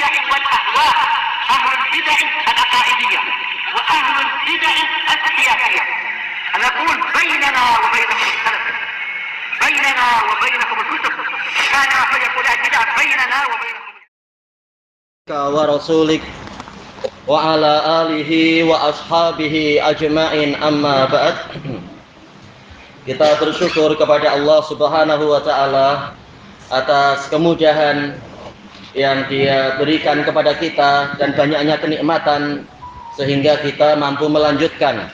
البدع والأهواء، أهل البدع العقائدية وأهل البدع السياسية. نقول بيننا وبينكم السلف، بيننا وبينكم الكتب، كان فيقول البدع بيننا وبينكم ورسولك وعلى آله وأصحابه أجمعين amma ba'd. Kita bersyukur kepada Allah Subhanahu wa taala atas kemudahan yang Dia berikan kepada kita dan banyaknya kenikmatan sehingga kita mampu melanjutkan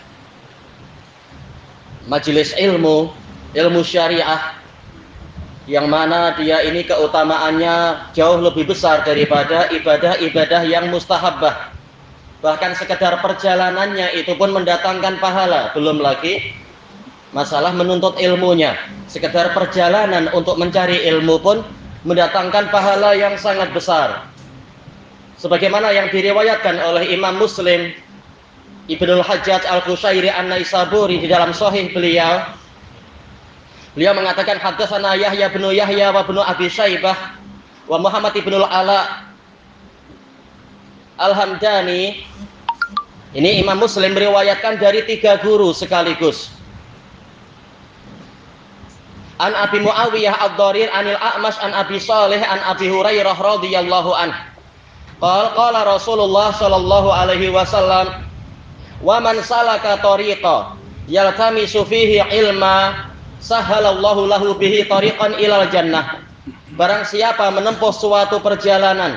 majelis ilmu syariah yang mana dia ini keutamaannya jauh lebih besar daripada ibadah-ibadah yang mustahabbah. Bahkan sekedar perjalanannya itu pun mendatangkan pahala, belum lagi masalah menuntut ilmunya. Sekedar perjalanan untuk mencari ilmu pun mendatangkan pahala yang sangat besar. Sebagaimana yang diriwayatkan oleh Imam Muslim Ibnul Hajjaj Al-Qushairi An-Naisaburi di dalam sahih beliau. Beliau mengatakan haddatsana Yahya bin Yahya wa bin Abi Syaibah wa Muhammad bin Al-Ala Al-Hamdani. Ini Imam Muslim meriwayatkan dari 3 guru sekaligus. An Abi Muawiyah Ad-Dharir Anil A'mash an Abi Shalih an Abi Hurairah radhiyallahu anhu. Qala Rasulullah sallallahu alaihi wasallam, "Wa man salaka tariqa yaltamisu fihi ilma sahalallahu lahu bihi tariqan ilal jannah." Barang siapa menempuh suatu perjalanan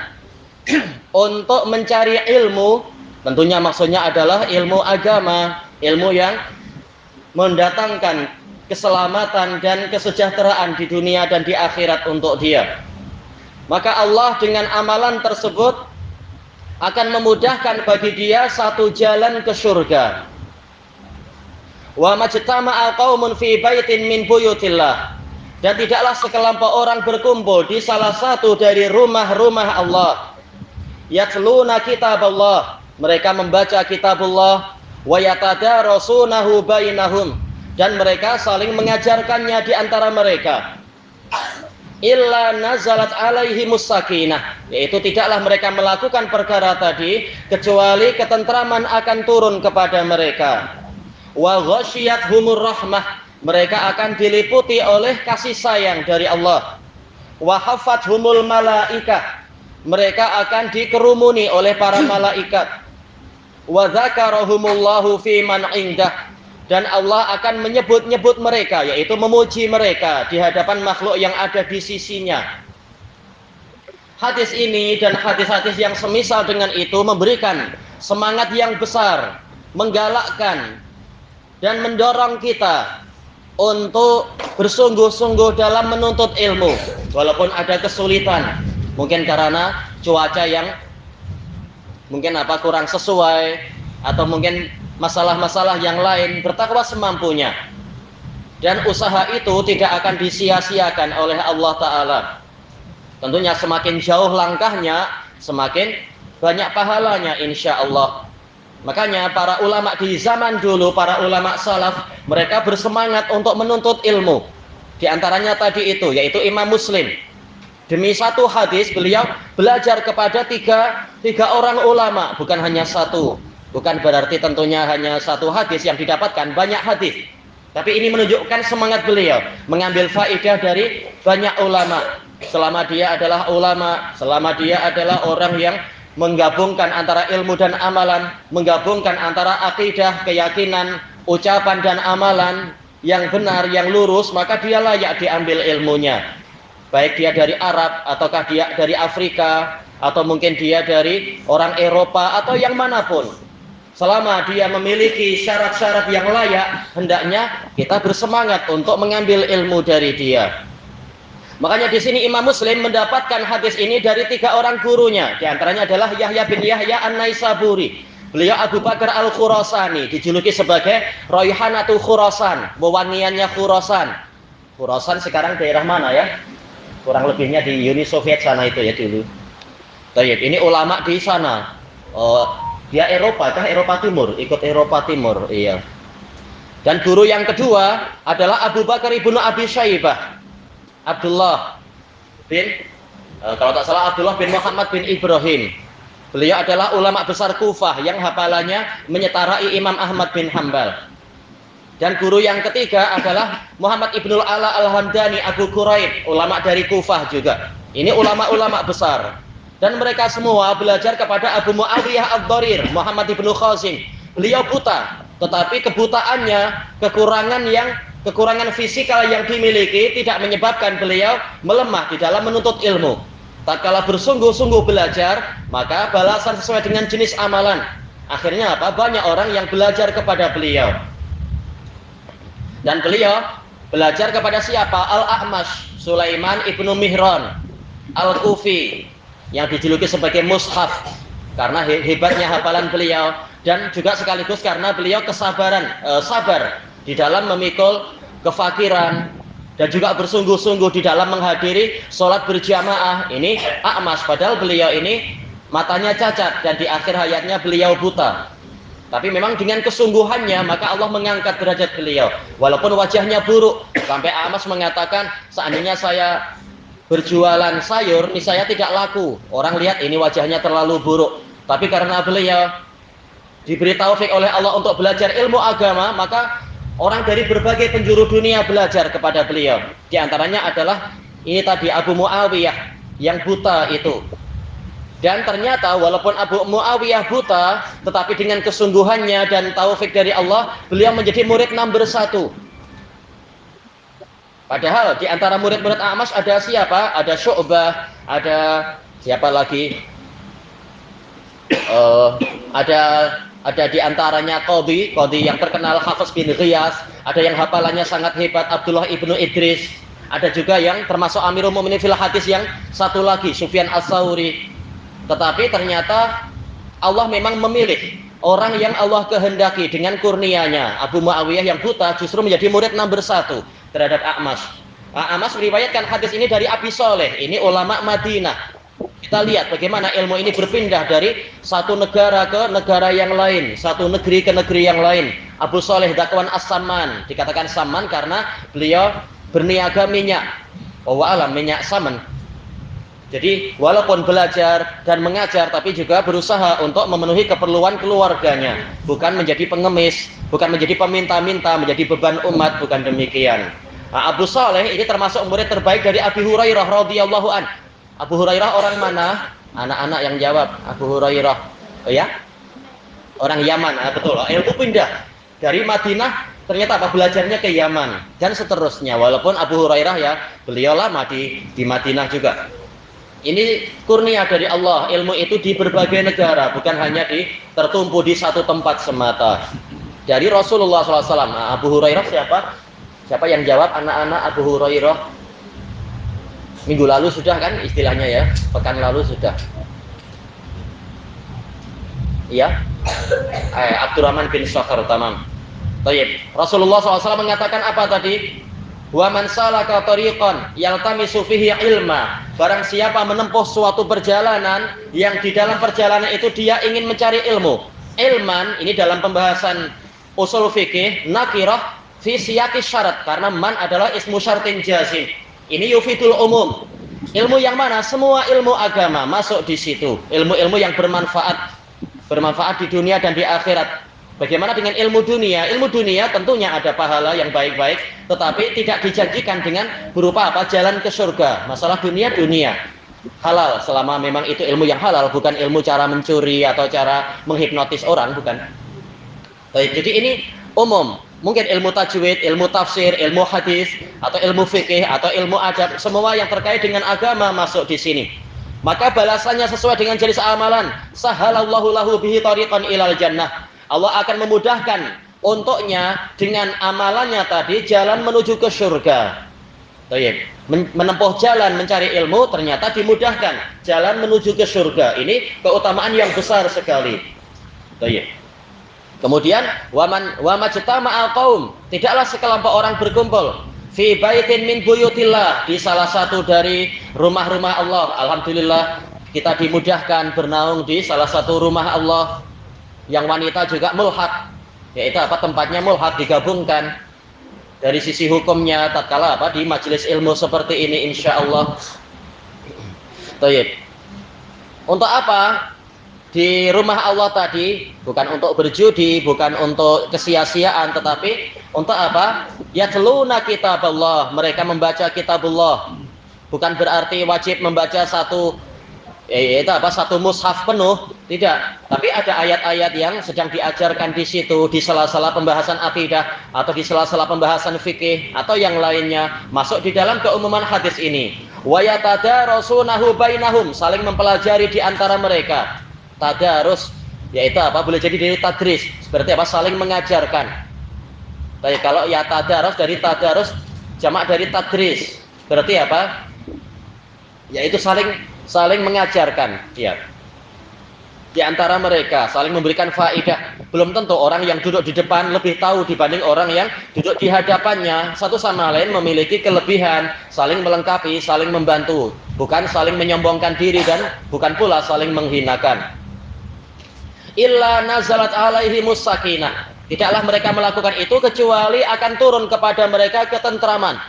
untuk mencari ilmu, tentunya maksudnya adalah ilmu agama, ilmu yang mendatangkan keselamatan dan kesejahteraan di dunia dan di akhirat untuk dia, maka Allah dengan amalan tersebut akan memudahkan bagi dia satu jalan ke surga. Wa majtama'a qaumun fi baitin min buyutillah, dan tidaklah sekelompok orang berkumpul di salah satu dari rumah-rumah Allah. Yatluna kitaballah, mereka membaca kitabullah, wa yatadarasunahu bainahum, dan mereka saling mengajarkannya di antara mereka. Illa nazalat alaihimus sakinah, yaitu tidaklah mereka melakukan perkara tadi kecuali ketentraman akan turun kepada mereka. Wa ghasyiyathumur rahmah, mereka akan diliputi oleh kasih sayang dari Allah. Wa hafathumul malaikah, mereka akan dikerumuni oleh para malaikat. Wa dzakarahumullahu fi man indah, dan Allah akan menyebut-nyebut mereka, yaitu memuji mereka di hadapan makhluk yang ada di sisinya. Hadis ini dan hadis-hadis yang semisal dengan itu memberikan semangat yang besar, menggalakkan dan mendorong kita untuk bersungguh-sungguh dalam menuntut ilmu, walaupun ada kesulitan, mungkin karena cuaca yang mungkin kurang sesuai, atau mungkin masalah-masalah yang lain. Bertakwa semampunya, dan usaha itu tidak akan disia-siakan oleh Allah Ta'ala. Tentunya semakin jauh langkahnya, semakin banyak pahalanya insya Allah. Makanya para ulama di zaman dulu, para ulama salaf, mereka bersemangat untuk menuntut ilmu. Di antaranya tadi itu, yaitu Imam Muslim. Demi satu hadis beliau belajar kepada tiga orang ulama, bukan hanya satu. Bukan berarti tentunya hanya satu hadis yang didapatkan, banyak hadis. Tapi ini menunjukkan semangat beliau mengambil faedah dari banyak ulama. Selama dia adalah ulama, selama dia adalah orang yang menggabungkan antara ilmu dan amalan, menggabungkan antara akidah, keyakinan, ucapan dan amalan yang benar, yang lurus, maka dia layak diambil ilmunya. Baik dia dari Arab, ataukah dia dari Afrika, atau mungkin dia dari orang Eropa, atau yang manapun. Selama dia memiliki syarat-syarat yang layak, hendaknya kita bersemangat untuk mengambil ilmu dari dia. Makanya di sini Imam Muslim mendapatkan hadis ini dari 3 orang gurunya. Di antaranya adalah Yahya bin Yahya An-Naisaburi. Beliau Abu Bakar Al-Khurasani, dijuluki sebagai Raihanatu Khurasan, wewangiannya Khurasan. Khurasan sekarang daerah mana ya? Kurang lebihnya di Uni Soviet sana itu ya dulu. Baik, ini ulama di sana. Dia Eropa, Eropa Timur, ikut Eropa Timur, iya. Dan guru yang kedua adalah Abu Bakar ibnu Abi Syaibah, Abdullah bin Kalau tak salah Abdullah bin Muhammad bin Ibrahim. Beliau adalah ulama besar Kufah yang hafalannya menyetarai Imam Ahmad bin Hambal. Dan guru yang ketiga adalah Muhammad Ibnul Ala Al-Hamdani Abu Quraib, ulama dari Kufah juga. Ini ulama-ulama besar. Dan mereka semua belajar kepada Abu Muawiyah Ad-Dharir, Muhammad Ibnu Qasim. Beliau buta, tetapi kebutaannya, kekurangan fisikal yang dimiliki tidak menyebabkan beliau melemah di dalam menuntut ilmu. Tatkala bersungguh-sungguh belajar, maka balasan sesuai dengan jenis amalan. Akhirnya apa? Banyak orang yang belajar kepada beliau. Dan beliau belajar kepada siapa? Al-A'mash, Sulaiman Ibnu Mihran, Al-Kufi, yang dijuluki sebagai Mushaf karena hebatnya hafalan beliau, dan juga sekaligus karena beliau sabar di dalam memikul kefakiran, dan juga bersungguh-sungguh di dalam menghadiri sholat berjamaah. Ini A'mash, padahal beliau ini matanya cacat dan di akhir hayatnya beliau buta. Tapi memang dengan kesungguhannya maka Allah mengangkat derajat beliau. Walaupun wajahnya buruk, sampai A'mash mengatakan, seandainya saya berjualan sayur, ini saya tidak laku. Orang lihat ini wajahnya terlalu buruk. Tapi karena beliau diberi taufik oleh Allah untuk belajar ilmu agama, maka orang dari berbagai penjuru dunia belajar kepada beliau. Di antaranya adalah ini tadi Abu Muawiyah yang buta itu. Dan ternyata walaupun Abu Muawiyah buta, tetapi dengan kesungguhannya dan taufik dari Allah, beliau menjadi murid nomor 1. Padahal di antara murid-murid A'mash ada siapa? Ada Syu'bah, ada siapa lagi? Ada di antaranya Qadhi yang terkenal, Hafiz bin Ghiyas, ada yang hafalannya sangat hebat, Abdullah ibnu Idris, ada juga yang termasuk Amirul Mukminin fil Hadis yang satu lagi, Sufyan As-Tsauri. Tetapi ternyata Allah memang memilih orang yang Allah kehendaki dengan kurnianya. Abu Muawiyah yang buta justru menjadi murid nomor 1 terhadap A'mash. A'mash meriwayatkan hadis ini dari Abi Shaleh, ini ulama Madinah. Kita lihat bagaimana ilmu ini berpindah dari satu negara ke negara yang lain, satu negeri ke negeri yang lain. Abu Shaleh Dakwan As-Samman, dikatakan Samman karena beliau berniaga minyak. Wallahu minyak saman. Jadi walaupun belajar dan mengajar, tapi juga berusaha untuk memenuhi keperluan keluarganya, bukan menjadi pengemis, bukan menjadi peminta-minta, menjadi beban umat, bukan demikian. Nah, Abu Shaleh ini termasuk murid terbaik dari Abi Hurairah radhiyallahu an. Abu Hurairah orang mana? Anak-anak yang jawab. Abu Hurairah, oh ya, orang Yaman. Betul. Ilmu pindah dari Madinah, ternyata apa, belajarnya ke Yaman dan seterusnya. Walaupun Abu Hurairah ya beliau lama di Madinah juga. Ini kurnia dari Allah, ilmu itu di berbagai negara, bukan hanya tertumpu di satu tempat semata. Dari Rasulullah SAW. Nah, Abu Hurairah siapa? Siapa yang jawab? Anak-anak Abu Hurairah. Minggu lalu sudah kan istilahnya ya, pekan lalu sudah. Iya. Abdurrahman bin Sakhar, tamam. Baik. Rasulullah SAW mengatakan apa tadi? Wa man salaka tariqan yaltamisu fihi ilma. Barang siapa menempuh suatu perjalanan yang di dalam perjalanan itu dia ingin mencari ilmu. Ilman ini dalam pembahasan usul fikih nakirah fi siyaqi syarat, karena man adalah ismu syartin jazim. Ini yufidul umum. Ilmu yang mana? Semua ilmu agama masuk di situ. Ilmu-ilmu yang bermanfaat di dunia dan di akhirat. Bagaimana dengan ilmu dunia? Ilmu dunia tentunya ada pahala yang baik-baik, tetapi tidak dijanjikan dengan berupa apa? Jalan ke surga. Masalah dunia halal, selama memang itu ilmu yang halal, bukan ilmu cara mencuri atau cara menghipnotis orang, bukan. Baik, jadi ini umum. Mungkin ilmu tajwid, ilmu tafsir, ilmu hadis, atau ilmu fikih, atau ilmu adab, semua yang terkait dengan agama masuk di sini. Maka balasannya sesuai dengan jenis amalan. Sahalallahu lahu bihi tariqan ilal jannah. Allah akan memudahkan untuknya dengan amalannya tadi jalan menuju ke surga. Menempuh jalan mencari ilmu ternyata dimudahkan jalan menuju ke surga. Ini keutamaan yang besar sekali. Kemudian wa majtama'al qaum, tidaklah sekelompok orang berkumpul fi baitin min buyutillah, di salah satu dari rumah-rumah Allah. Alhamdulillah kita dimudahkan bernaung di salah satu rumah Allah. Yang wanita juga mulhaq, yaitu apa, tempatnya mulhaq, digabungkan dari sisi hukumnya tatkala apa di majelis ilmu seperti ini insyaallah. Baik. Untuk apa? Di rumah Allah tadi bukan untuk berjudi, bukan untuk kesia-siaan, tetapi untuk apa? Yatluna kitaballah, mereka membaca kitabullah. Bukan berarti wajib membaca satu satu mushaf penuh, tidak. Tapi ada ayat-ayat yang sedang diajarkan di situ, di sela-sela pembahasan akidah atau di sela-sela pembahasan fikih atau yang lainnya, masuk di dalam keumuman hadis ini. Wa yatadarasunahu bainahum, saling mempelajari di antara mereka. Tadarus yaitu apa? Boleh jadi dari tadris, seperti apa? Saling mengajarkan. Tapi kalau ya tadarus dari tadarus jamak dari tadris, berarti apa? Yaitu saling mengajarkan, ya. Di antara mereka saling memberikan faedah. Belum tentu orang yang duduk di depan lebih tahu dibanding orang yang duduk di hadapannya. Satu sama lain memiliki kelebihan, saling melengkapi, saling membantu, bukan saling menyombongkan diri dan bukan pula saling menghinakan. Illa nazalat alaihimus sakinah. Tidaklah mereka melakukan itu kecuali akan turun kepada mereka ketentraman.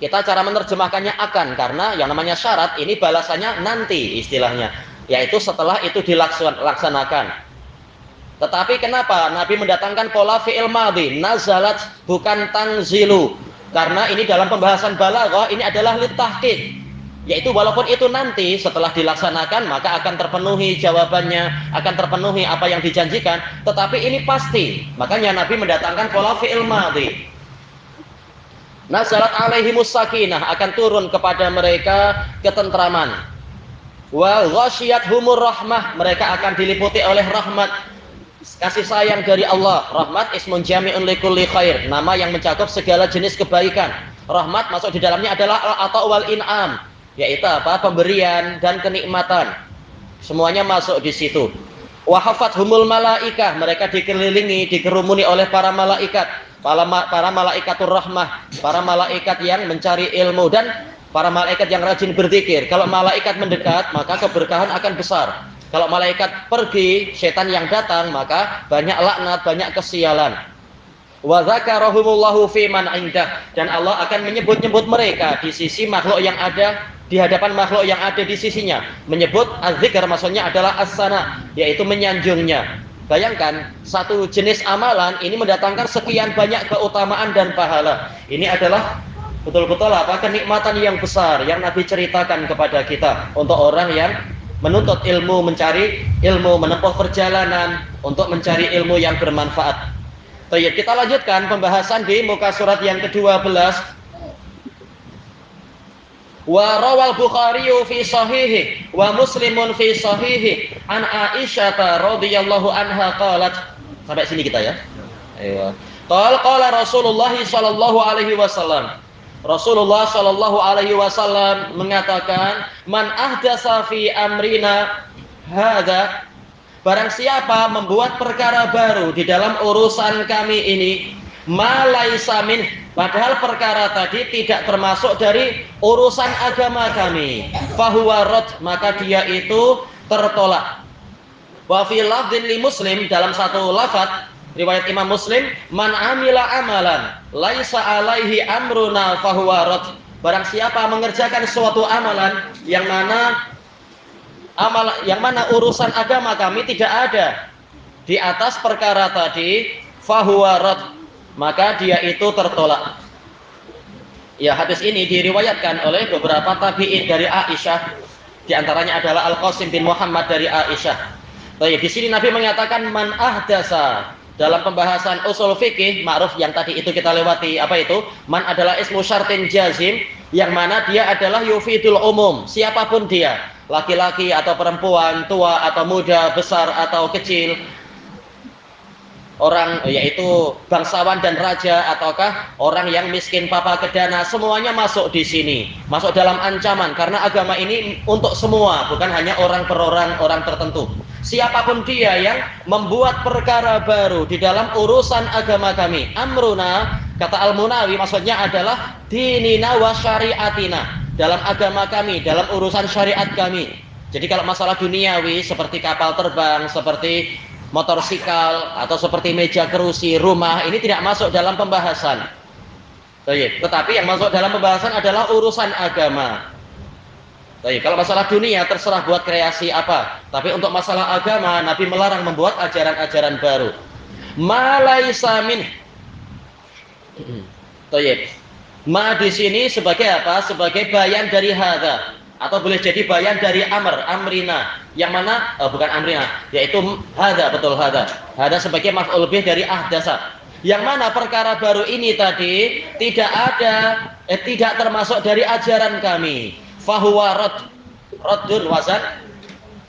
Kita cara menerjemahkannya akan, karena yang namanya syarat ini balasannya nanti istilahnya, yaitu setelah itu dilaksanakan. Tetapi kenapa Nabi mendatangkan pola fi'il madhi, nazalat bukan tanzilu? Karena ini dalam pembahasan balaghah ini adalah litahqiq. Yaitu walaupun itu nanti setelah dilaksanakan maka akan terpenuhi jawabannya, akan terpenuhi apa yang dijanjikan, tetapi ini pasti. Makanya Nabi mendatangkan pola fi'il madhi. Nazalat alaihimus sakinah, akan turun kepada mereka ketentraman. Wa ghasyiyathumur rahmah, mereka akan diliputi oleh rahmat, kasih sayang dari Allah. Rahmat ismun jami'un likulli khair, nama yang mencakup segala jenis kebaikan. Rahmat masuk di dalamnya adalah al-ata' wal in'am, yaitu apa? Pemberian dan kenikmatan. Semuanya masuk di situ. Wa hafathumul malaikah, mereka dikelilingi, dikerumuni oleh para malaikat. Para malaikatur rahmah, para malaikat yang mencari ilmu dan para malaikat yang rajin berzikir. Kalau malaikat mendekat, maka keberkahan akan besar. Kalau malaikat pergi, setan yang datang, maka banyak laknat, banyak kesialan. Wa dzakarahumullahu fi man indah, dan Allah akan menyebut-nyebut mereka di sisi makhluk yang ada, di hadapan makhluk yang ada di sisinya. Menyebut az-zikr maksudnya adalah as-sana, yaitu menyanjungnya. Bayangkan, satu jenis amalan ini mendatangkan sekian banyak keutamaan dan pahala. Ini adalah betul-betul apa? Kenikmatan yang besar yang Nabi ceritakan kepada kita untuk orang yang menuntut ilmu, mencari ilmu, menempuh perjalanan untuk mencari ilmu yang bermanfaat. Baik, kita lanjutkan pembahasan di muka surat yang ke-12. Wa rawal Bukhari fi sahihi wa Muslimun fi sahihi an Aisyah radhiyallahu anha qalat. Sampai sini kita ya. Ayo. Qala Rasulullah sallallahu alaihi wasallam. Rasulullah sallallahu alaihi wasallam mengatakan, "Man ahdasa fi amrina hadza", barang siapa membuat perkara baru di dalam urusan kami ini, ma laisa min, padahal perkara tadi tidak termasuk dari urusan agama kami, fahuwa rad, maka dia itu tertolak. Wa fi lafdhin li Muslim, dalam satu lafaz riwayat Imam Muslim, man amila amalan laisa alaihi amruna fahuwa rad, barang siapa mengerjakan suatu amalan yang mana urusan agama kami tidak ada di atas perkara tadi, fahuwa rad, maka dia itu tertolak. Ya, hadis ini diriwayatkan oleh beberapa tabi'in dari Aisyah, di antaranya adalah Al-Qasim bin Muhammad dari Aisyah. Baik, di sini Nabi mengatakan man ahdasa. Dalam pembahasan usul fikih ma'ruf yang tadi itu kita lewati, apa itu? Man adalah ismu syartin jazim, yang mana dia adalah yufidul umum, siapapun dia, laki-laki atau perempuan, tua atau muda, besar atau kecil, orang yaitu bangsawan dan raja ataukah orang yang miskin papa kedana, semuanya masuk di sini, masuk dalam ancaman, karena agama ini untuk semua, bukan hanya orang per orang tertentu. Siapapun dia yang membuat perkara baru di dalam urusan agama kami, amruna, kata Al-Munawi maksudnya adalah dinina wa syariatina, dalam agama kami, dalam urusan syariat kami. Jadi kalau masalah duniawi seperti kapal terbang, seperti motorsikal atau seperti meja kerusi, rumah, ini tidak masuk dalam pembahasan. Tetapi yang masuk dalam pembahasan adalah urusan agama. Baik, kalau masalah dunia terserah buat kreasi apa. Tapi untuk masalah agama, Nabi melarang membuat ajaran-ajaran baru. Ma laisa min. Baik. Ma di sini sebagai apa? Sebagai bayan dari hadza, atau boleh jadi bayan dari amrina. Yang mana? Bukan amrina, yaitu hadza, betul hadza. Hadza sebagai maf'ul bih dari ahdasa. Yang mana perkara baru ini tadi tidak termasuk dari ajaran kami. Fahuwa raddun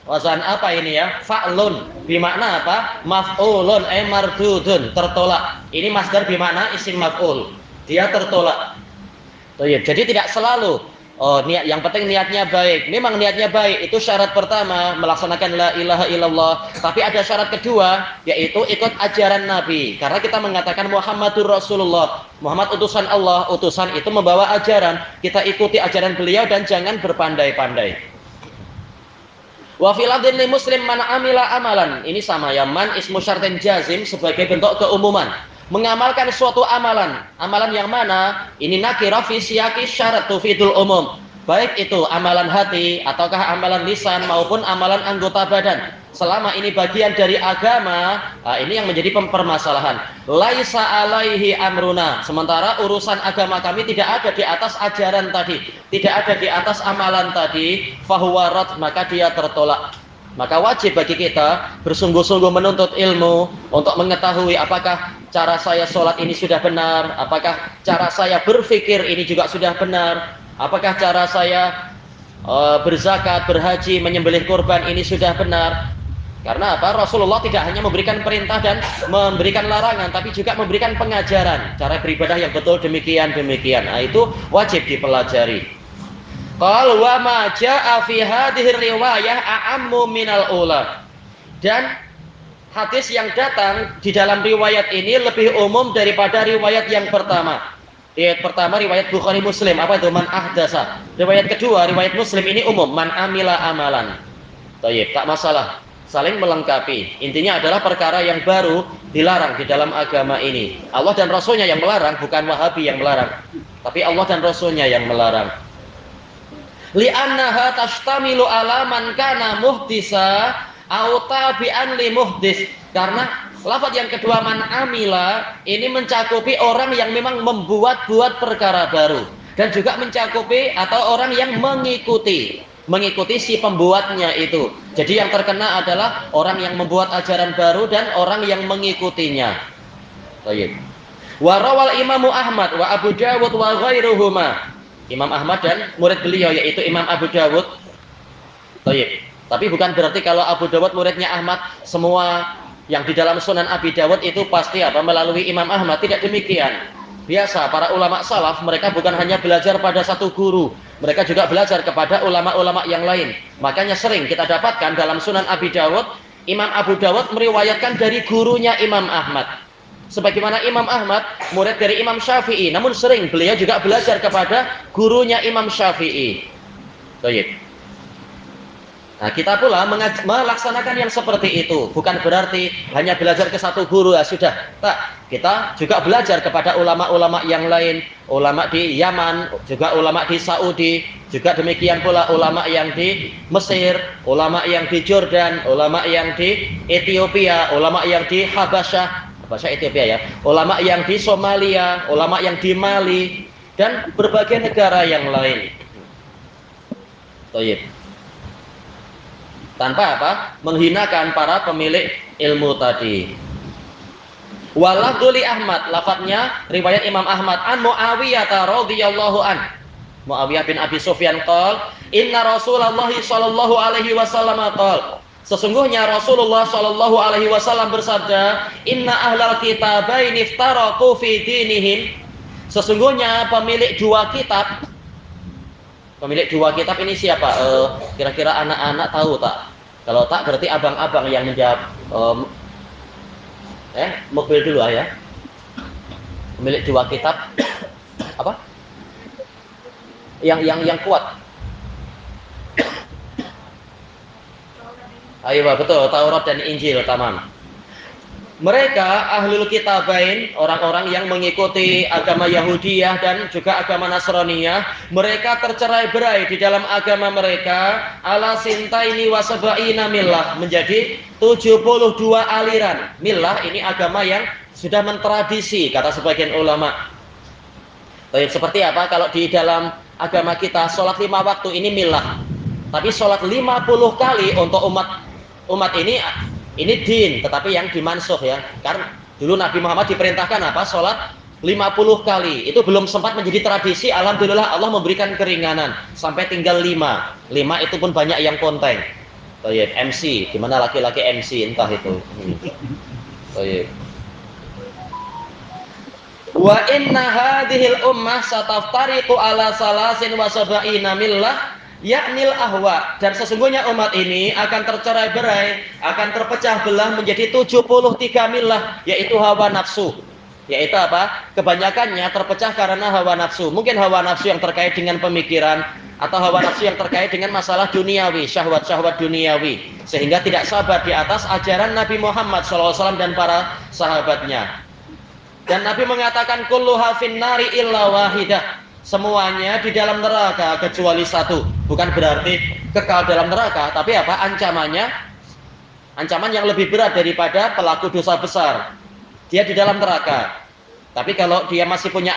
wazan apa ini ya? Fa'lun bermakna apa? Maf'ulun mardudun, tertolak. Ini masdar bermakna isim maf'ul. Dia tertolak. Jadi tidak selalu niat, yang penting niatnya baik. Memang niatnya baik, itu syarat pertama melaksanakan la ilaha illallah. Tapi ada syarat kedua, yaitu ikut ajaran Nabi. Karena kita mengatakan Muhammadur Rasulullah, Muhammad utusan Allah. Utusan itu membawa ajaran, kita ikuti ajaran beliau dan jangan berpandai-pandai. Wa fil adli muslim man amila amalan. Ini sama ya, man ismu syartin jazim sebagai bentuk keumuman. Mengamalkan suatu amalan. Amalan yang mana? Ini nakirah fi siyaqi syarat tufidul umum. Baik itu amalan hati ataukah amalan lisan maupun amalan anggota badan. Selama ini bagian dari agama, ini yang menjadi permasalahan. Laisa alaihi amruna. Sementara urusan agama kami tidak ada di atas ajaran tadi, tidak ada di atas amalan tadi, fahuwa rad, maka dia tertolak. Maka wajib bagi kita bersungguh-sungguh menuntut ilmu untuk mengetahui apakah cara saya sholat ini sudah benar, apakah cara saya berpikir ini juga sudah benar, apakah cara saya berzakat, berhaji, menyembelih kurban ini sudah benar. Karena apa? Rasulullah tidak hanya memberikan perintah dan memberikan larangan, tapi juga memberikan pengajaran cara beribadah yang betul demikian. Nah, itu wajib dipelajari. Qal wa ma jaa fi hadhihi riwayah a'ammu minal ula. Dan hadis yang datang di dalam riwayat ini lebih umum daripada riwayat yang pertama. Riwayat pertama riwayat Bukhari Muslim, apa itu? Man ahdasa. Riwayat kedua riwayat Muslim ini umum, man amila amalan. Baik, tak masalah. Saling melengkapi. Intinya adalah perkara yang baru dilarang di dalam agama ini. Allah dan Rasulnya yang melarang, bukan Wahabi yang melarang. Tapi Allah dan Rasulnya yang melarang. Li'annaha tashtamilu ala man kana muhdisa au tabi'an li muhdis. Karena lafaz yang kedua man amila ini mencakupi orang yang memang membuat-buat perkara baru, dan juga mencakupi atau orang yang mengikuti si pembuatnya itu. Jadi yang terkena adalah orang yang membuat ajaran baru dan orang yang mengikutinya. Baik. Wa rawal Imamu Ahmad wa Abu Dawud wa ghairuhuma. Imam Ahmad dan murid beliau yaitu Imam Abu Dawud. Baik. Tapi bukan berarti kalau Abu Dawud muridnya Ahmad, semua yang di dalam Sunan Abi Dawud itu pasti melalui Imam Ahmad. Tidak demikian. Biasa para ulama salaf mereka bukan hanya belajar pada satu guru, mereka juga belajar kepada ulama-ulama yang lain. Makanya sering kita dapatkan dalam Sunan Abi Dawud, Imam Abu Dawud meriwayatkan dari gurunya Imam Ahmad. Sebagaimana Imam Ahmad murid dari Imam Syafi'i, namun sering beliau juga belajar kepada gurunya Imam Syafi'i. Baik. Nah, kita pula melaksanakan yang seperti itu. Bukan berarti hanya belajar ke satu guru ya sudah. Tak, kita juga belajar kepada ulama-ulama yang lain, ulama di Yaman, juga ulama di Saudi, juga demikian pula ulama yang di Mesir, ulama yang di Jordan, ulama yang di Ethiopia, ulama yang di Habasyah, bahasa Ethiopia ya, ulama yang di Somalia, ulama yang di Mali, dan berbagai negara yang lain. Baik. Tanpa menghinakan para pemilik ilmu tadi. Walafdhu li Ahmad, lafadznya riwayat Imam Ahmad an Muawiyah radhiyallahu an. Muawiyah bin Abi Sufyan qol, inna Rasulullah sallallahu alaihi wasallam qol. Sesungguhnya Rasulullah Shallallahu Alaihi Wasallam bersabda, Inna ahlal kitabain iftaraku fi dinihim. Sesungguhnya pemilik dua kitab ini siapa? Kira-kira anak-anak tahu tak? Kalau tak berarti abang-abang yang menjawab. Mobil dulu ya. Pemilik dua kitab apa? Yang kuat. Ayo betul, Taurat dan Injil, tamam. Mereka ahlul kitabain, orang-orang yang mengikuti agama Yahudiyah dan juga agama Nasraniyah, mereka tercerai-berai di dalam agama mereka ala sintaini wa sab'ina millah, menjadi 72 aliran. Millah ini agama yang sudah mentradisi, kata sebagian ulama. Seperti apa? Kalau di dalam agama kita sholat 5 waktu ini millah, tapi sholat 50 kali untuk umat ini din, tetapi yang dimansuh ya. Karena dulu Nabi Muhammad diperintahkan apa? Sholat 50 kali. Itu belum sempat menjadi tradisi. Alhamdulillah Allah memberikan keringanan sampai tinggal 5 itu pun banyak yang konteng. MC, gimana laki-laki MC entah itu. Wa inna hadhil ummah sataftariqu ala salasin wa sab'ina millah yaknil ahwa, dan sesungguhnya umat ini akan tercerai-berai, akan terpecah belah menjadi 73 millah, yaitu hawa nafsu. Yaitu apa? Kebanyakannya terpecah karena hawa nafsu. Mungkin hawa nafsu yang terkait dengan pemikiran, atau hawa nafsu yang terkait dengan masalah duniawi, syahwat-syahwat duniawi, sehingga tidak sabar di atas ajaran Nabi Muhammad SAW dan para sahabatnya. Dan Nabi mengatakan kulluha finnari illa wahidah, semuanya di dalam neraka kecuali satu. Bukan berarti kekal dalam neraka, tapi apa? Ancaman yang lebih berat daripada pelaku dosa besar. Dia di dalam neraka. Tapi kalau dia masih punya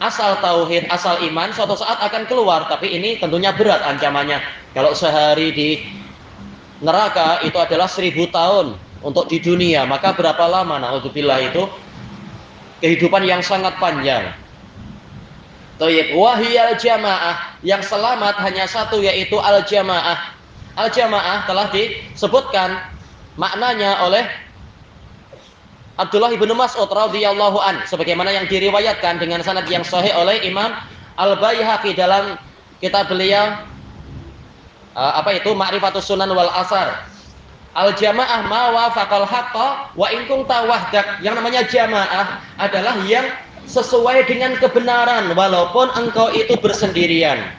asal tauhid, asal iman, suatu saat akan keluar. Tapi ini tentunya berat ancamannya. Kalau sehari di neraka itu adalah 1000 tahun untuk di dunia, maka berapa lama? Na'udzubillah, itu kehidupan yang sangat panjang. Wahiyal jamaah, yang selamat hanya satu, yaitu al jamaah. Al jamaah telah disebutkan maknanya oleh Abdullah ibnu Mas'ud radhiyallahu an, sebagaimana yang diriwayatkan dengan sanad yang sahih oleh Imam Al Baihaqi dalam kitab beliau Ma'rifatus Sunan wal Asar. Al jamaah ma wafaqal haqqa wa in kunta wahdak. Yang namanya jamaah adalah yang sesuai dengan kebenaran walaupun engkau itu bersendirian.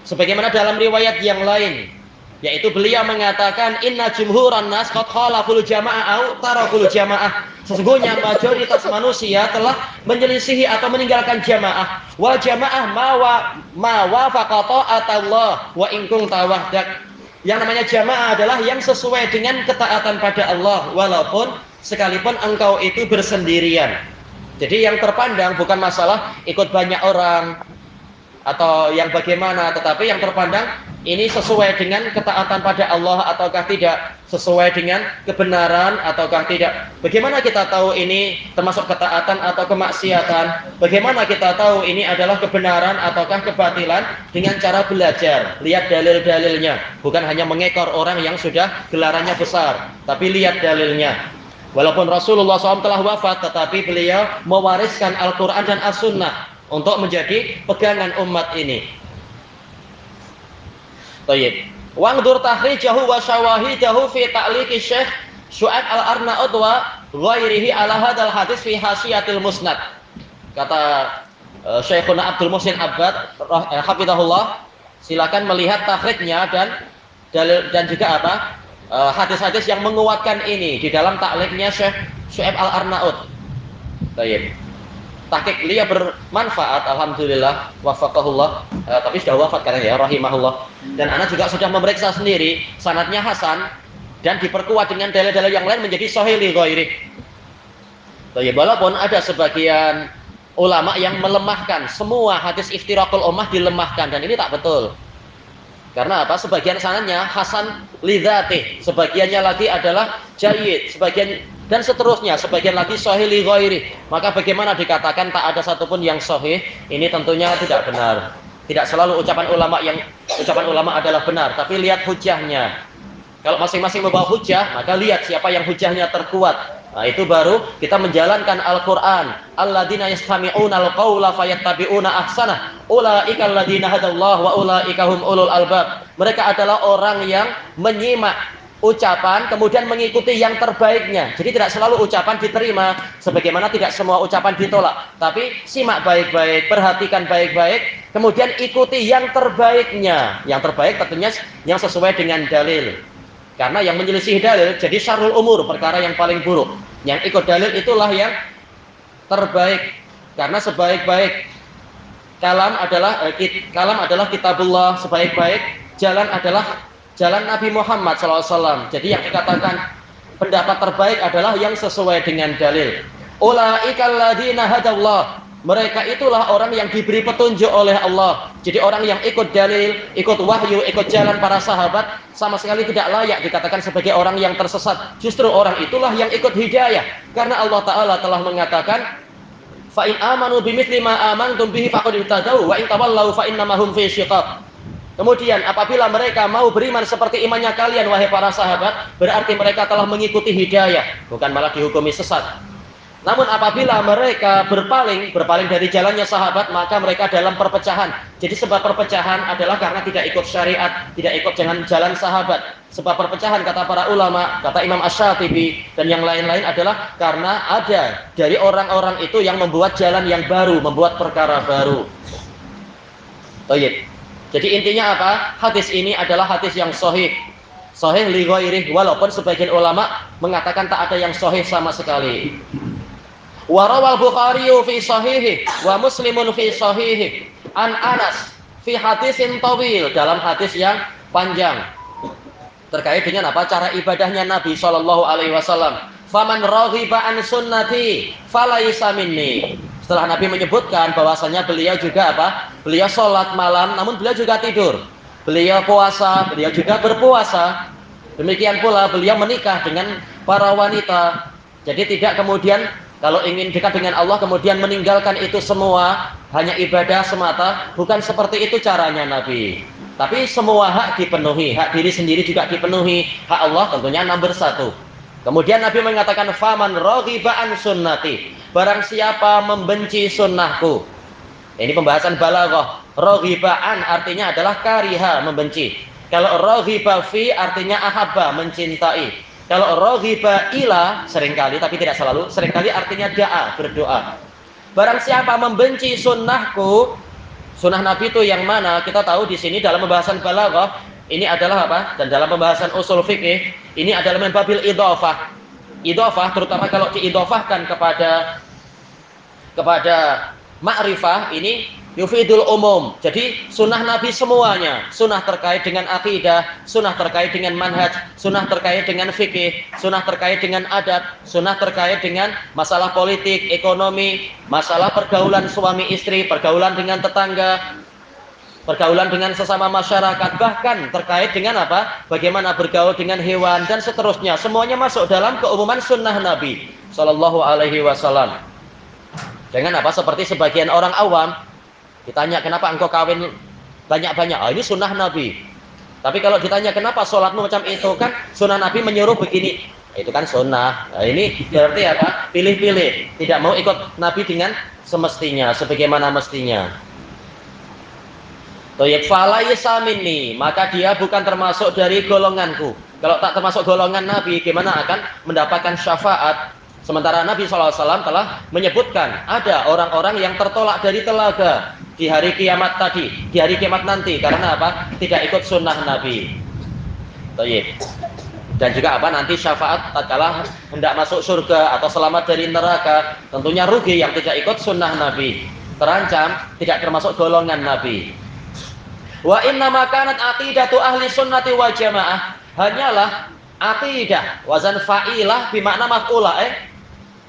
Sebagaimana dalam riwayat yang lain, yaitu beliau mengatakan inna jumhuran nas qad khalaful jamaah au tarakul jamaah. Sesungguhnya mayoritas manusia telah menyelisihi atau meninggalkan jamaah. Wal jamaah ma wafaqa ta'atallah wa in kunta wahdak. Yang namanya jamaah adalah yang sesuai dengan ketaatan pada Allah walaupun sekalipun engkau itu bersendirian. Jadi yang terpandang bukan masalah ikut banyak orang atau yang bagaimana, tetapi yang terpandang ini sesuai dengan ketaatan pada Allah ataukah tidak, sesuai dengan kebenaran ataukah tidak. Bagaimana kita tahu ini termasuk ketaatan atau kemaksiatan? Bagaimana kita tahu ini adalah kebenaran ataukah kebatilan? Dengan cara belajar, lihat dalil-dalilnya, bukan hanya mengekor orang yang sudah gelarannya besar, tapi lihat dalilnya. Walaupun Rasulullah SAW telah wafat, tetapi beliau mewariskan Al-Quran dan As-Sunnah untuk menjadi pegangan umat ini. Tayyib. Wangdur tahrijahu wa syawahidahu fi ta'liqi Syekh Syu'aib Al-Arnaud wa ghairihi ala hadal hadis fi hasiyatil musnad. Kata Syekhuna Abdul Muhsin Abbad hafizahullah, silakan melihat tahrijnya dan juga hadis-hadis yang menguatkan ini di dalam takliknya Syekh Syu'aib Al-Arnaud. Baik. Tahqiq beliau bermanfaat, alhamdulillah, wafaqahullah. Tapi sudah wafat karena ya, rahimahullah. Dan ana juga sudah memeriksa sendiri, sanadnya hasan dan diperkuat dengan dalil-dalil yang lain menjadi sahih li ghairi. Baik, walaupun ada sebagian ulama yang melemahkan, semua hadis iftiraqul ummah dilemahkan, dan ini tak betul. Karena apa? Sebagian sanadnya hasan lidzatih, sebagiannya lagi adalah jayyid, sebagian dan seterusnya, sebagian lagi sahih li ghairi. Maka bagaimana dikatakan tak ada satupun yang sahih? Ini tentunya tidak benar. Tidak selalu ucapan ulama adalah benar, tapi lihat hujahnya. Kalau masing-masing membawa hujah, maka lihat siapa yang hujahnya terkuat. Nah, itu baru kita menjalankan Al-Qur'an. Alladzina yastami'una al-qaula fayattabi'una ahsana. Ulaika alladzina hadallahu wa ulaika hum ulul albab. Mereka adalah orang yang menyimak ucapan kemudian mengikuti yang terbaiknya. Jadi tidak selalu ucapan diterima, sebagaimana tidak semua ucapan ditolak. Tapi simak baik-baik, perhatikan baik-baik, kemudian ikuti yang terbaiknya. Yang terbaik tentunya yang sesuai dengan dalil. Karena yang menyelisih dalil jadi syarrul umur, perkara yang paling buruk. Yang ikut dalil itulah yang terbaik, karena sebaik-baik kalam adalah kitabullah, sebaik-baik jalan adalah jalan Nabi Muhammad SAW. Jadi yang dikatakan pendapat terbaik adalah yang sesuai dengan dalil. Ulaikal ladzina hadallah, mereka itulah orang yang diberi petunjuk oleh Allah. Jadi orang yang ikut dalil, ikut wahyu, ikut jalan para sahabat sama sekali tidak layak dikatakan sebagai orang yang tersesat. Justru orang itulah yang ikut hidayah, karena Allah Ta'ala telah mengatakan, fa in amanu bimithli ma amantum bihi faqad ihtadaw wa in tawallaw fa innama hum fi syiqaq. Kemudian apabila mereka mau beriman seperti imannya kalian wahai para sahabat, berarti mereka telah mengikuti hidayah, bukan malah dihukumi sesat. Namun apabila mereka berpaling dari jalannya sahabat, maka mereka dalam perpecahan. Jadi sebab perpecahan adalah karena tidak ikut syariat, tidak ikut jalan sahabat. Sebab perpecahan kata para ulama, kata Imam Asy-Syatibi dan yang lain-lain adalah karena ada dari orang-orang itu yang membuat jalan yang baru, membuat perkara baru. Baik. Jadi intinya apa? Hadis ini adalah hadis yang sahih. Sahih li ghairihi, walaupun sebagian ulama mengatakan tak ada yang sahih sama sekali. Wa rawal Bukhari fi sahihi wa Muslimun fi sahihi an Anas fi hadisin tawil, dalam hadis yang panjang terkait dengan apa? Cara ibadahnya Nabi sallallahu alaihi wasallam. Faman raghiba an sunnati falaisa minni. Setelah Nabi menyebutkan bahwasanya beliau juga apa? Beliau sholat malam, namun beliau juga tidur. Beliau puasa, beliau juga berpuasa. Demikian pula beliau menikah dengan para wanita. Jadi tidak kemudian kalau ingin dekat dengan Allah kemudian meninggalkan itu semua, hanya ibadah semata, bukan seperti itu caranya Nabi. Tapi semua hak dipenuhi, hak diri sendiri juga dipenuhi, hak Allah tentunya nomor satu. Kemudian Nabi mengatakan, faman raghiba an sunnati, barang siapa membenci sunnahku. Ini pembahasan balaghah. Raghiba an artinya adalah kariha, membenci. Kalau raghiba fi artinya ahabba, mencintai. Kalau raghiba ila seringkali tapi tidak selalu, seringkali artinya da'a, berdoa. Barang siapa membenci sunnahku, sunnah Nabi itu yang mana? Kita tahu di sini dalam pembahasan balaghah ini adalah apa? Dan dalam pembahasan usul fikih ini adalah min babil idhofah. Idhofah terutama kalau diidhofahkan kepada ma'rifah ini yufidul umum. Jadi sunnah Nabi semuanya, sunnah terkait dengan akidah, sunnah terkait dengan manhaj, sunnah terkait dengan fikih, sunnah terkait dengan adat, sunnah terkait dengan masalah politik, ekonomi, masalah pergaulan suami istri, pergaulan dengan tetangga, pergaulan dengan sesama masyarakat, bahkan terkait dengan apa? Bagaimana bergaul dengan hewan dan seterusnya. Semuanya masuk dalam keumuman sunnah Nabi sallallahu alaihi wasallam. Jangan apa seperti sebagian orang awam ditanya kenapa engkau kawin banyak-banyak, ini sunnah Nabi. Tapi kalau ditanya kenapa sholatmu macam itu, kan sunnah Nabi menyuruh begini, itu kan sunnah. Nah, ini berarti apa? Pilih-pilih, tidak mau ikut Nabi dengan semestinya, sebagaimana mestinya. Toyib falaisa minni, maka dia bukan termasuk dari golonganku. Kalau tak termasuk golongan Nabi, gimana akan mendapatkan syafaat? Sementara Nabi SAW telah menyebutkan ada orang-orang yang tertolak dari telaga di hari kiamat tadi, di hari kiamat nanti, karena apa? Tidak ikut sunnah Nabi. Baik. Dan juga apa? Nanti syafaat tatkala hendak masuk surga atau selamat dari neraka, tentunya rugi yang tidak ikut sunnah Nabi, terancam tidak termasuk golongan Nabi. Wa inna ma kanat aqidatu ahli sunnati wal jamaah, hanyalah aqidah wazan fa'ilah bermakna maf'ulah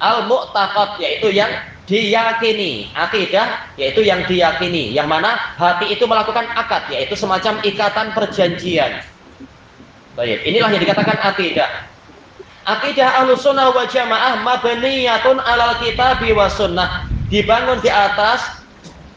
al-mu'taqad, yaitu yang diyakini. Akidah yaitu yang diyakini, yang mana hati itu melakukan akad, yaitu semacam ikatan perjanjian. Baik, inilah yang dikatakan akidah. Akidah Ahlussunnah wal Jamaah mabniyatun 'alal kitabi was sunnah, dibangun di atas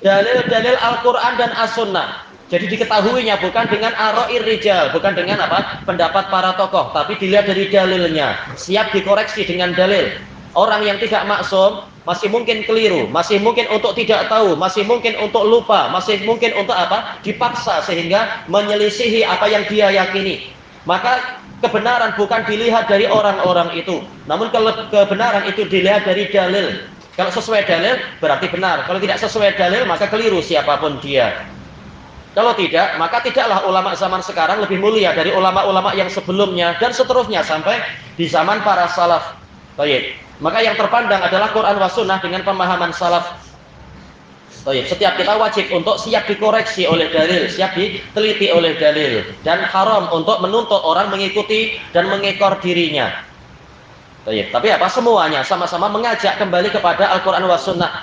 dalil-dalil Al-Qur'an dan As-Sunnah. Jadi diketahuinya bukan dengan ara'ir rijal, bukan dengan apa? Pendapat para tokoh, tapi dilihat dari dalilnya, siap dikoreksi dengan dalil. Orang yang tidak maksum masih mungkin keliru, masih mungkin untuk tidak tahu, masih mungkin untuk lupa, masih mungkin untuk apa? Dipaksa sehingga menyelisihi apa yang dia yakini. Maka kebenaran bukan dilihat dari orang-orang itu, namun kebenaran itu dilihat dari dalil. Kalau sesuai dalil berarti benar, kalau tidak sesuai dalil maka keliru siapapun dia. Kalau tidak, maka tidaklah ulama zaman sekarang lebih mulia dari ulama-ulama yang sebelumnya dan seterusnya sampai di zaman para salaf. Baik. Maka yang terpandang adalah Quran wa sunnah dengan pemahaman salaf. Setiap kita wajib untuk siap dikoreksi oleh dalil, siap diteliti oleh dalil, dan haram untuk menuntut orang mengikuti dan mengekor dirinya. Tapi apa? Semuanya sama-sama mengajak kembali kepada Al-Quran wa sunnah.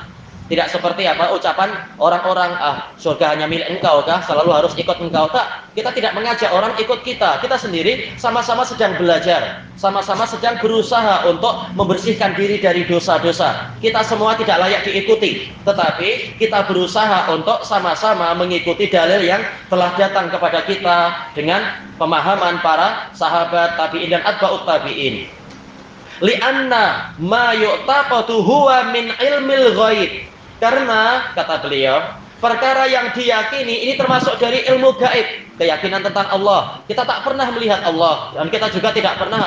Tidak seperti apa ucapan orang-orang, surga hanya milik engkau kah, selalu harus ikut engkau. Tak, kita tidak mengajak orang ikut kita. Kita sendiri sama-sama sedang belajar, sama-sama sedang berusaha untuk membersihkan diri dari dosa-dosa. Kita semua tidak layak diikuti, tetapi kita berusaha untuk sama-sama mengikuti dalil yang telah datang kepada kita dengan pemahaman para sahabat, tabi'in dan atba'ut tabi'in. Li'anna ma yu'taqatu huwa min ilmil ghaib. Karena kata beliau, perkara yang diyakini ini termasuk dari ilmu gaib, keyakinan tentang Allah. Kita tak pernah melihat Allah dan kita juga tidak pernah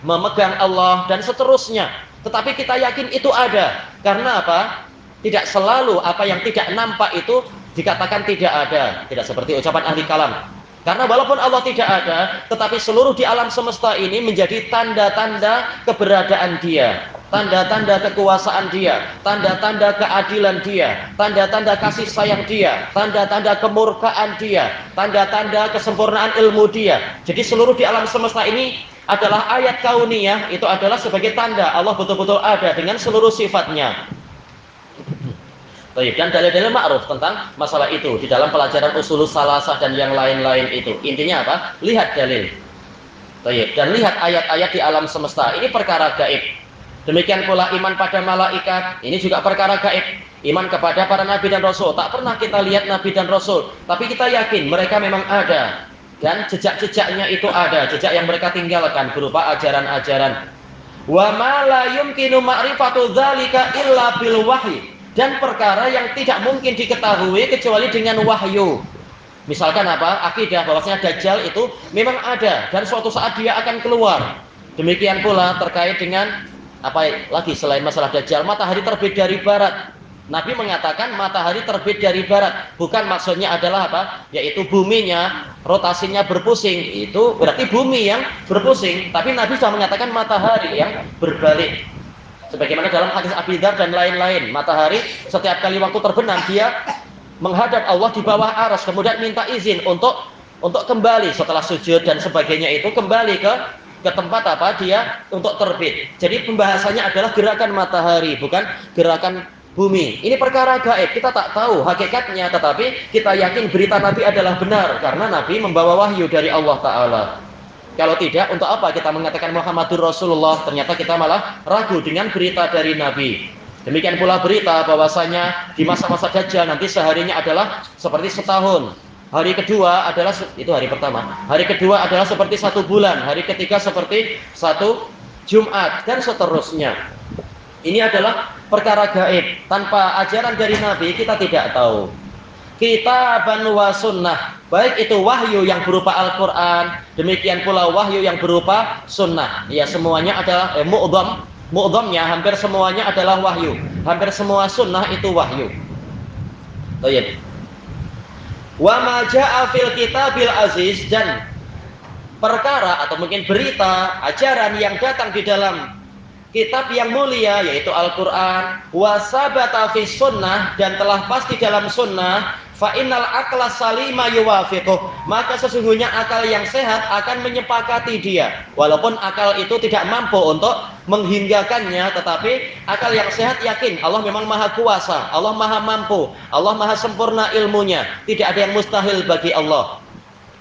memegang Allah dan seterusnya. Tetapi kita yakin itu ada. Karena apa? Tidak selalu apa yang tidak nampak itu dikatakan tidak ada. Tidak seperti ucapan ahli kalam. Karena walaupun Allah tidak ada, tetapi seluruh di alam semesta ini menjadi tanda-tanda keberadaan Dia, tanda-tanda kekuasaan Dia, tanda-tanda keadilan Dia, tanda-tanda kasih sayang Dia, tanda-tanda kemurkaan Dia, tanda-tanda kesempurnaan ilmu Dia. Jadi seluruh di alam semesta ini adalah ayat kauniyah, itu adalah sebagai tanda Allah betul-betul ada dengan seluruh sifatnya. Dan dalil-dalil ma'ruf tentang masalah itu di dalam pelajaran usulul salasah dan yang lain-lain itu. Intinya apa? Lihat dalil. Dan lihat ayat-ayat di alam semesta. Ini perkara gaib. Demikian pula iman pada malaikat. Ini juga perkara gaib. Iman kepada para nabi dan rasul. Tak pernah kita lihat nabi dan rasul, tapi kita yakin mereka memang ada. Dan jejak-jejaknya itu ada. Jejak yang mereka tinggalkan berupa ajaran-ajaran. Wa ma la yumkinu ma'rifatu dzalika illa bil wahyi. Dan perkara yang tidak mungkin diketahui kecuali dengan wahyu. Misalkan apa? Akidah bahwasanya Dajjal itu memang ada dan suatu saat dia akan keluar. Demikian pula terkait dengan apa lagi selain masalah Dajjal, matahari terbit dari barat. Nabi mengatakan matahari terbit dari barat. Bukan maksudnya adalah apa? Yaitu buminya rotasinya berpusing. Itu berarti bumi yang berpusing. Tapi Nabi sudah mengatakan matahari yang berbalik. Sebagaimana dalam hadis Abi Dzar dan lain-lain, matahari setiap kali waktu terbenam dia menghadap Allah di bawah arsy, kemudian minta izin untuk kembali setelah sujud dan sebagainya itu kembali ke tempat apa dia untuk terbit. Jadi pembahasannya adalah gerakan matahari, bukan gerakan bumi. Ini perkara gaib, kita tak tahu hakikatnya, tetapi kita yakin berita Nabi adalah benar karena Nabi membawa wahyu dari Allah Ta'ala. Kalau tidak, untuk apa kita mengatakan Muhammadur Rasulullah? Ternyata kita malah ragu dengan berita dari Nabi. Demikian pula berita bahwasanya di masa-masa Dajjal nanti seharinya adalah seperti setahun. Hari kedua adalah, itu hari pertama. Hari kedua adalah seperti 1 bulan. Hari ketiga seperti 1 Jumat. Dan seterusnya. Ini adalah perkara gaib. Tanpa ajaran dari Nabi kita tidak tahu. Kitaban wa sunnah, baik itu wahyu yang berupa Al-Quran, demikian pula wahyu yang berupa sunnah. Ya semuanya adalah mu'dhamnya, hampir semuanya adalah wahyu. Hampir semua sunnah itu wahyu. Baik. Wa ma jaa fil kitabil aziz, dan perkara atau mungkin berita, ajaran yang datang di dalam kitab yang mulia yaitu Al-Quran, wa sabata fi sunnah, dan telah pasti dalam sunnah, fa innal aqla salima yuwafiquh, maka sesungguhnya akal yang sehat akan menyepakati dia. Walaupun akal itu tidak mampu untuk menghinggakannya, tetapi akal yang sehat yakin Allah memang maha kuasa, Allah maha mampu, Allah maha sempurna ilmunya, tidak ada yang mustahil bagi Allah.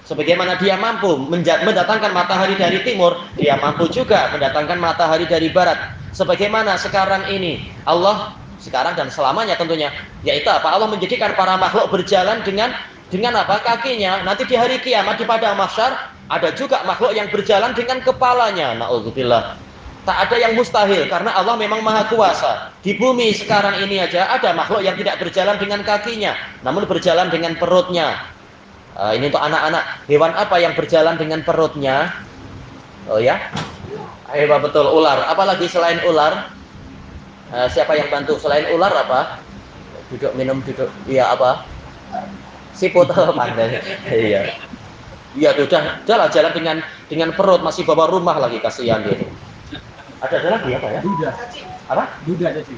Sebagaimana dia mampu mendatangkan matahari dari timur, dia mampu juga mendatangkan matahari dari barat. Sebagaimana sekarang ini Allah, sekarang dan selamanya tentunya, yaitu apa? Allah menjadikan para makhluk berjalan dengan apa? Kakinya. Nanti di hari kiamat di padang mahsyar ada juga makhluk yang berjalan dengan kepalanya. Na'udzubillah. Tak ada yang mustahil karena Allah memang maha kuasa. Di bumi sekarang ini aja ada makhluk yang tidak berjalan dengan kakinya, namun berjalan dengan perutnya. Ini untuk anak-anak. Hewan apa yang berjalan dengan perutnya? Oh ya, hewan betul, ular. Apalagi selain ular? Siapa yang bantu? Selain ular apa? Duduk minum duduk. Iya apa? Siput pandai. Iya. Iya sudah jalan dengan perut, masih bawa rumah lagi, kasihan dia. Ada lagi apa ya? Apa? Duda tadi.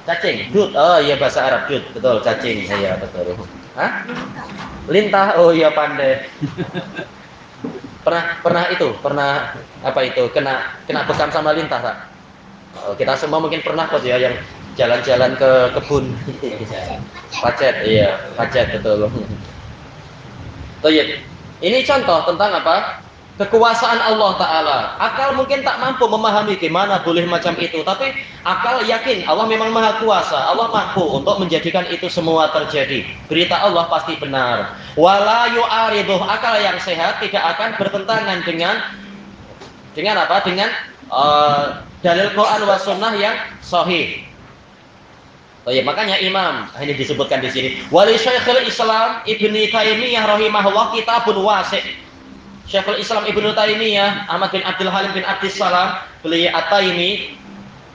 Cacing, dud. Oh iya bahasa Arab dud, betul cacing. Iya betul. Hah? Lintah. Oh iya pandai. Pernah apa itu? Kena bekam sama lintah, Pak. Oh, kita semua mungkin pernah kok ya yang jalan-jalan ke kebun. Pacet, iya, pacet betul. Toyib. Ini contoh tentang apa? Kekuasaan Allah Ta'ala. Akal mungkin tak mampu memahami gimana boleh macam itu, tapi akal yakin Allah memang maha kuasa. Allah mampu untuk menjadikan itu semua terjadi. Berita Allah pasti benar. Wala yu'ariduh, akal yang sehat tidak akan bertentangan dengan apa? Dengan dalil Quran wa sunnah yang sahih. Oh ya, makanya Imam ini disebutkan di sini. Wali Syekhul Islam Ibnu Taimiyah rahimahullah kitabun wasi'. Syekhul Islam Ibnu Taimiyah Ahmad bin Abdul Halim bin Abdis Salam, beliau At-Taimi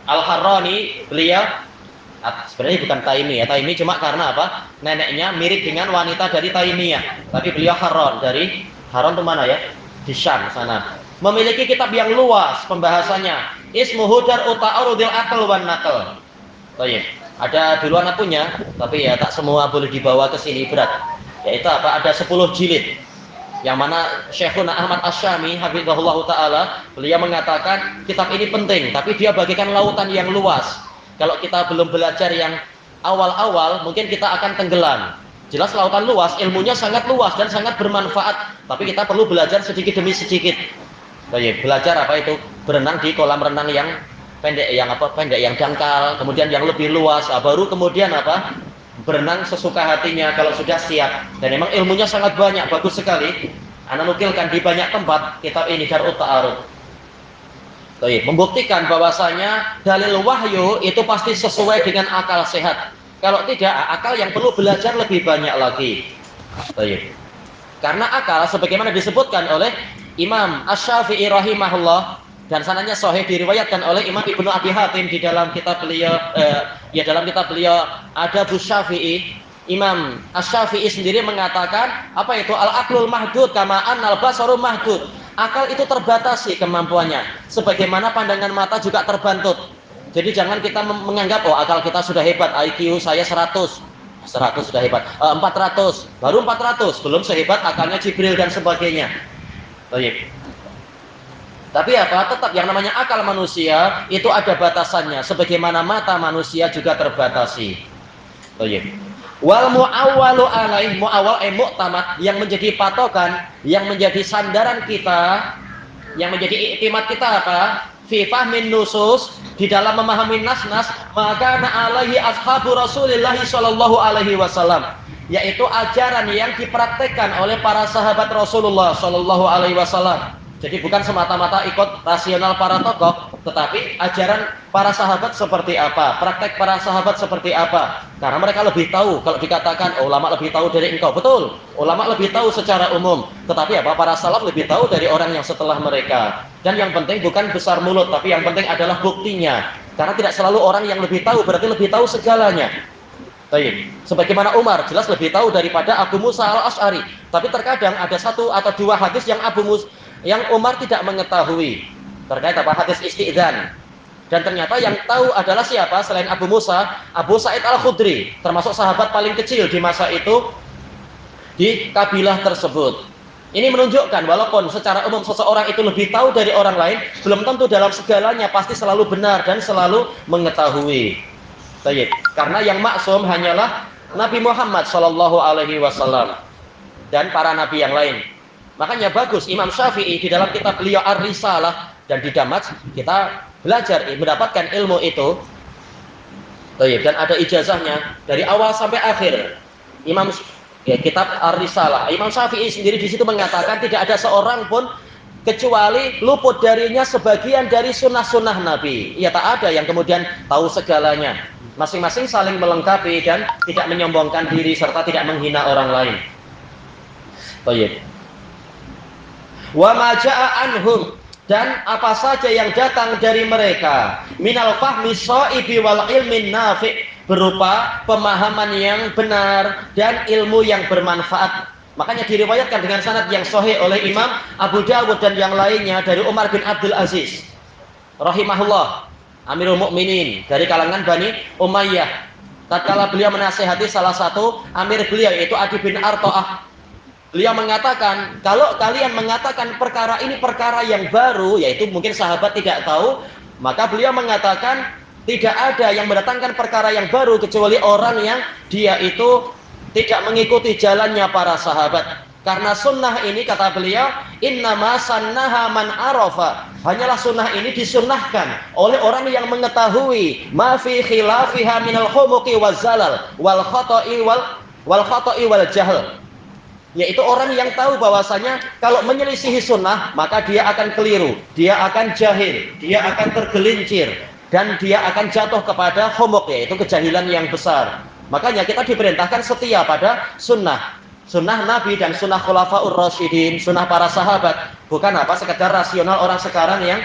Al-Harrani, beliau sebenarnya bukan Taimi ya, Taimi cuma karena apa? Neneknya mirip dengan wanita dari Taimiyah, tapi beliau Harran dari Harran itu mana ya? Di Syam sana. Memiliki kitab yang luas pembahasannya. Ismuhu Dar'u Ta'arudil Aql wan Naql. Baik. Ada duluan punya, tapi ya tak semua boleh dibawa ke sini, berat. Yaitu apa? Ada 10 jilid. Yang mana Syekhuna Ahmad Asy-Syami hafizahullah taala, beliau mengatakan kitab ini penting, tapi dia bagikan lautan yang luas. Kalau kita belum belajar yang awal-awal, mungkin kita akan tenggelam. Jelas lautan luas, ilmunya sangat luas dan sangat bermanfaat, tapi kita perlu belajar sedikit demi sedikit. Baik, belajar apa itu? Berenang di kolam renang yang pendek, yang dangkal, kemudian yang lebih luas, baru kemudian apa? Berenang sesuka hatinya kalau sudah siap. Dan memang ilmunya sangat banyak, bagus sekali. Ana nukilkan di banyak tempat kitab ini Dar'ut Ta'arud. Membuktikan bahwasanya dalil wahyu itu pasti sesuai dengan akal sehat. Kalau tidak, akal yang perlu belajar lebih banyak lagi. Karena akal sebagaimana disebutkan oleh Imam Asy-Syafi'i rahimahullah, dan sanadnya sahih diriwayatkan oleh Imam Ibnu Abi Hatim di dalam kitab beliau dalam kitab beliau Adabus Syafi'i. Imam Asy-Syafi'i sendiri mengatakan apa itu al-aqlul mahdud kama annal basaru mahdud. Akal itu terbatasi kemampuannya sebagaimana pandangan mata juga terbantut. Jadi jangan kita menganggap oh akal kita sudah hebat, IQ saya 100 sudah hebat, 400 baru 400 belum sehebat akalnya Jibril dan sebagainya. Baik. Tapi apa? Tetap yang namanya akal manusia itu ada batasannya. Sebagaimana mata manusia juga terbatasi. Baik. Wal mu'awwalu alaih, mu'awwal mu'tamad, yang menjadi patokan, yang menjadi sandaran kita, yang menjadi iktimat kita apa? Fi fahmin nusus, di dalam memahami nas-nas, maka alaihi ashabu Rasulillah sallallahu alaihi wasallam, yaitu ajaran yang dipraktekkan oleh para sahabat Rasulullah sallallahu alaihi wasallam. Jadi bukan semata-mata ikut rasional para tokoh, tetapi ajaran para sahabat seperti apa, praktek para sahabat seperti apa. Karena mereka lebih tahu. Kalau dikatakan oh, ulama lebih tahu dari engkau, betul. Ulama lebih tahu secara umum, tetapi apa? Para salaf lebih tahu dari orang yang setelah mereka. Dan yang penting bukan besar mulut, tapi yang penting adalah buktinya. Karena tidak selalu orang yang lebih tahu berarti lebih tahu segalanya. Baik. Sebagaimana Umar jelas lebih tahu daripada Abu Musa al-Asy'ari, tapi terkadang ada satu atau dua hadis yang Umar tidak mengetahui terkait apa hadis isti'dzan. Dan ternyata yang tahu adalah siapa selain Abu Musa? Abu Sa'id Al-Khudri, termasuk sahabat paling kecil di masa itu di kabilah tersebut. Ini menunjukkan walaupun secara umum seseorang itu lebih tahu dari orang lain, belum tentu dalam segalanya pasti selalu benar dan selalu mengetahui. Baik. Karena yang maksum hanyalah Nabi Muhammad sallallahu alaihi wasallam dan para nabi yang lain. Makanya bagus Imam Syafi'i di dalam kitab beliau Ar-Risalah dan di Damaj kita belajar mendapatkan ilmu itu. Dan ada ijazahnya dari awal sampai akhir. Kitab Ar-Risalah. Imam Syafi'i sendiri di situ mengatakan tidak ada seorang pun kecuali luput darinya sebagian dari sunnah-sunnah Nabi. Ya tak ada yang kemudian tahu segalanya. Masing-masing saling melengkapi dan tidak menyombongkan diri serta tidak menghina orang lain. Baik. Wa ma jaa anhum, dan apa saja yang datang dari mereka minal fahmi shaibi wal ilmin nafi', berupa pemahaman yang benar dan ilmu yang bermanfaat. Makanya diriwayatkan dengan sanad yang sahih oleh Imam Abu Dawud dan yang lainnya dari Umar bin Abdul Aziz rahimahullah. Amirul Mukminin dari kalangan Bani Umayyah. Tatkala beliau menasihati salah satu amir beliau, yaitu Adi bin Arto'ah, beliau mengatakan, kalau kalian mengatakan perkara ini perkara yang baru, yaitu mungkin sahabat tidak tahu, maka beliau mengatakan tidak ada yang mendatangkan perkara yang baru kecuali orang yang dia itu tidak mengikuti jalannya para sahabat. Karena sunnah ini, kata beliau, innama sannaha man arafa, hanyalah sunnah ini disunnahkan oleh orang yang mengetahui ma fi khilafiha minal khumuqi wazalal wal khata'i wal jahl, yaitu orang yang tahu bahwasanya kalau menyelisihi sunnah maka dia akan keliru, dia akan jahil, dia akan tergelincir, dan dia akan jatuh kepada khumuq, yaitu kejahilan yang besar. Makanya kita diperintahkan setia pada sunnah Nabi dan sunnah khulafaur rasyidin, sunnah para sahabat, bukan apa sekedar rasional orang sekarang yang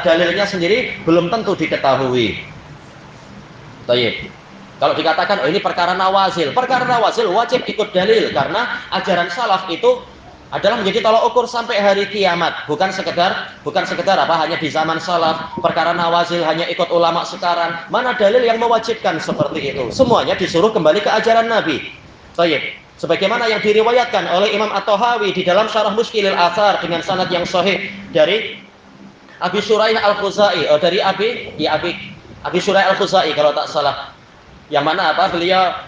dalilnya sendiri belum tentu diketahui. Baik. Kalau dikatakan ini perkara nawazil wajib ikut dalil, karena ajaran salaf itu adalah menjadi tolak ukur sampai hari kiamat, bukan sekedar apa hanya di zaman salaf. Perkara nawazil hanya ikut ulama sekarang, mana dalil yang mewajibkan seperti itu? Semuanya disuruh kembali ke ajaran Nabi. Baik. Sebagaimana yang diriwayatkan oleh Imam At-Tahawi di dalam Syarah Mushkilil Athar dengan sanad yang sahih dari Abi Shuraih Al-Khuzai, dari Abi Shuraih Al-Khuzai kalau tak salah. Yang mana apa? Beliau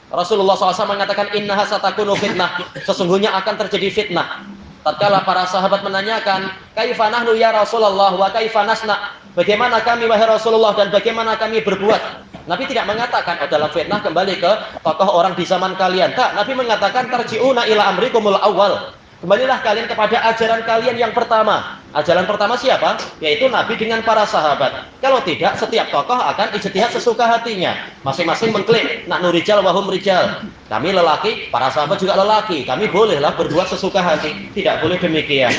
Rasulullah SAW mengatakan innaha satakunu fitnah, sesungguhnya akan terjadi fitnah. Tatkala para sahabat menanyakan, kaifa nahnu ya Rasulullah wa kaifa nasna, bagaimana kami wahai Rasulullah dan bagaimana kami berbuat? Nabi tidak mengatakan dalam fitnah kembali ke tokoh orang di zaman kalian. Tak, Nabi mengatakan tarji'una ila amrikumul awal. Kembalilah kalian kepada ajaran kalian yang pertama. Ajaran pertama siapa? Yaitu Nabi dengan para sahabat. Kalau tidak, setiap tokoh akan ijtihad sesuka hatinya. Masing-masing mengklaim nahnu rijal wa hum rijal. Kami lelaki, para sahabat juga lelaki. Kami bolehlah berbuat sesuka hati. Tidak boleh demikian.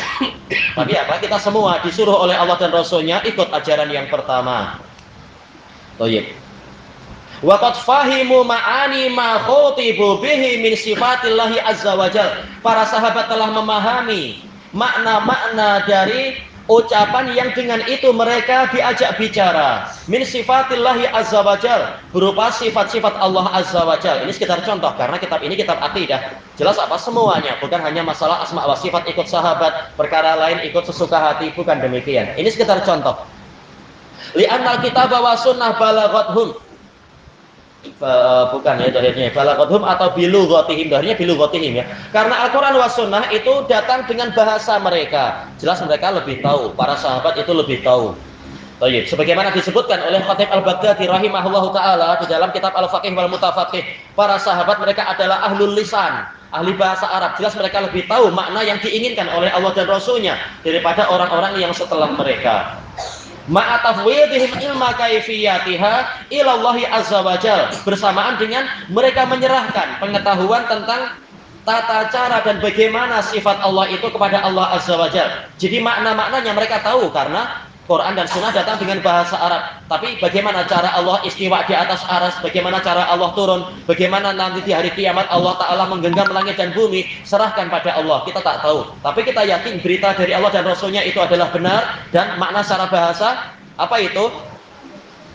Tapi apa? Kita semua disuruh oleh Allah dan Rasulnya ikut ajaran yang pertama. Thayyib. Waqad fahimu ma'ani ma khutibu bihi min sifatillahi azza wajal. Para sahabat telah memahami makna-makna dari ucapan yang dengan itu mereka diajak bicara. Min sifatillahi azza wajal, berupa sifat-sifat Allah azza wajal. Ini sekedar contoh, karena kitab ini kitab akidah. Jelas apa? Semuanya, bukan hanya masalah asma wa sifat ikut sahabat, perkara lain ikut sesuka hati, bukan demikian. Ini sekedar contoh. Li'annal kitab wa sunnah balaghathum, bukan ya dohirnya balaghathum atau bilughatihim, dohirnya bilughatihim ya, karena Al-Quran wa sunnah itu datang dengan bahasa mereka. Jelas mereka lebih tahu, para sahabat itu lebih tahu. Baik, sebagaimana disebutkan oleh Khatib Al-Baghdadi rahimahullahu taala di dalam kitab Al-Faqih wal Mutafaqih, para sahabat mereka adalah ahlul lisan, ahli bahasa Arab. Jelas mereka lebih tahu makna yang diinginkan oleh Allah dan Rasulnya daripada orang-orang yang setelah mereka. Ma'atafwidihim ilma kaifiyatiha ilallahi azza wajal, bersamaan dengan mereka menyerahkan pengetahuan tentang tata cara dan bagaimana sifat Allah itu kepada Allah azza wajal. Jadi makna-maknanya mereka tahu karena Quran dan Sunnah datang dengan bahasa Arab. Tapi bagaimana cara Allah istiwa di atas aras, bagaimana cara Allah turun, bagaimana nanti di hari kiamat Allah Ta'ala menggenggam langit dan bumi, serahkan pada Allah. Kita tak tahu. Tapi kita yakin berita dari Allah dan Rasulnya itu adalah benar. Dan makna secara bahasa, apa itu?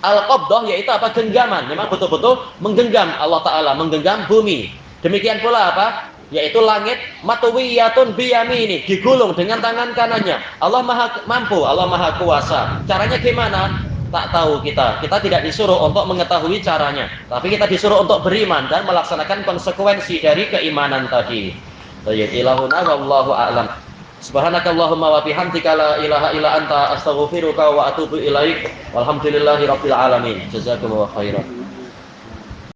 Al-Qabdah, yaitu apa? Genggaman. Memang betul-betul menggenggam Allah Ta'ala, menggenggam bumi. Demikian pula apa? Yaitu langit matwiyatun biyamini, digulung dengan tangan kanannya. Allah maha mampu, Allah maha kuasa. Caranya gimana? Tak tahu kita. Kita tidak disuruh untuk mengetahui caranya, tapi kita disuruh untuk beriman dan melaksanakan konsekuensi dari keimanan tadi. Ilahuna wallahu a'lam. Subhanakallahumma wa bihamdika la ilaha illa anta astaghfiruka wa atubu ilaik. Walhamdulillahirabbil alamin. Jazakumullahu khairan.